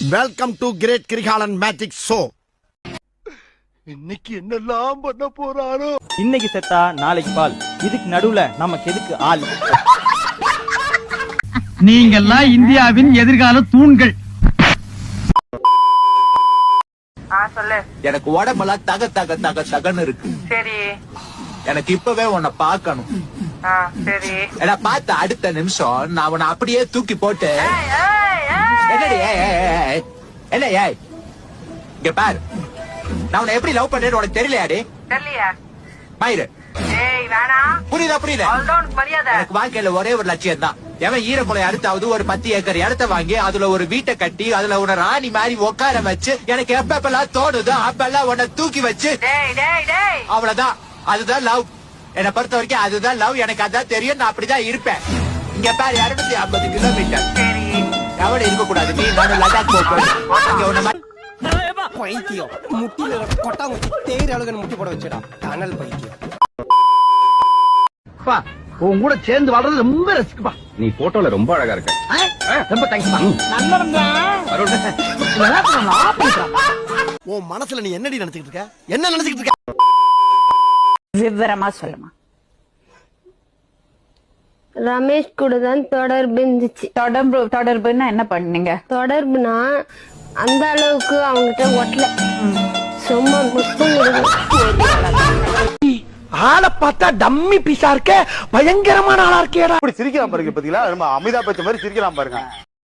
Welcome to great Kirikalan magic show. இன்னைக்கு என்னெல்லாம் பண்ண போறாரோ. இன்னைக்கு செத்தா நாளைக்கு பால். இதுக்கு நடுவுல நமக்கு எதுக்கு ஆள்? நீங்கெல்லாம் இந்தியாவின் எதிர்கால தூண்கள். சொல்லு. எனக்கு உடம்பெல்லாம் தக தக தக தகன்னு இருக்கு. சரி. எனக்கு இப்பவே உன்னை பார்க்கணும். சரி. என்ன பார்த்த அடுத்த நிமிஷம் நான் உன்னை அப்படியே தூக்கி போட்டு என்னடி என்ன ஏய் இங்க பாரு, நான் உன்னை எப்படி லவ் பண்றேன்னு உனக்கு தெரியலையாடி? தெரியலையா? மயிறு புரியுதா? புரியுதா? எனக்கு வாழ்க்கையில ஒரே ஒரு லட்சியம் தான். எவன் ஈரக்குலை அறுத்தாவது ஒரு 10 ஏக்கர் இடத்த வாங்கி அதுல ஒரு வீட்டை கட்டி அதுல உன்னை ராணி மாதிரி உட்கார வச்சு எனக்கு எப்பெல்லாம் தோணுதோ அப்பெல்லாம் உன்னை தூக்கி வச்சு அவ்வளவுதான். அதுதான் லவ். என்னை பொறுத்த வரைக்கும் அதுதான் லவ். எனக்கு அதான் தெரியும். நான் அப்படிதான் இருப்பேன். இங்க பாரு 250 கிலோமீட்டர் எவ்வளவு இருக்க கூடாது. நீ நானும் லடாக் போறேன். பைத்தியம் முட்டில கொட்டாங்குச்சி தேயிற அளவுக்கு முட்டி போட வச்சுடா. டனல் பைத்தியம். உன் கூட சேர்ந்து வாழ்றது ரொம்ப ரிஸ்க்பா. நீ போட்டோல ரொம்ப அழகா இருக்க. ரொம்ப தேங்க்ஸ்பா. உன் மனசுல நீ என்னடி நினைச்சிட்டு இருக்க? என்ன நினைச்சிட்டு இருக்க? விவரமா சொல்லுமா. ரமேஷ் கூட தான் தொடர்பு இருந்துச்சு. தொடர்புன்னா என்ன பண்ணீங்க? தொடர்புனா அந்த அளவுக்கு அவங்ககிட்ட ஒட்டல. சும்மா முத்தம் ஆளை பார்த்தா டம்மி பீஸா இருக்க, பயங்கரமான ஆளா இருக்கேடா. இப்படி சிரிக்கலாம் பாருங்க. பாத்தீங்களா நம்ம அமிதாப் பச்சன் மாதிரி சிரிக்கலாம் பாருங்க.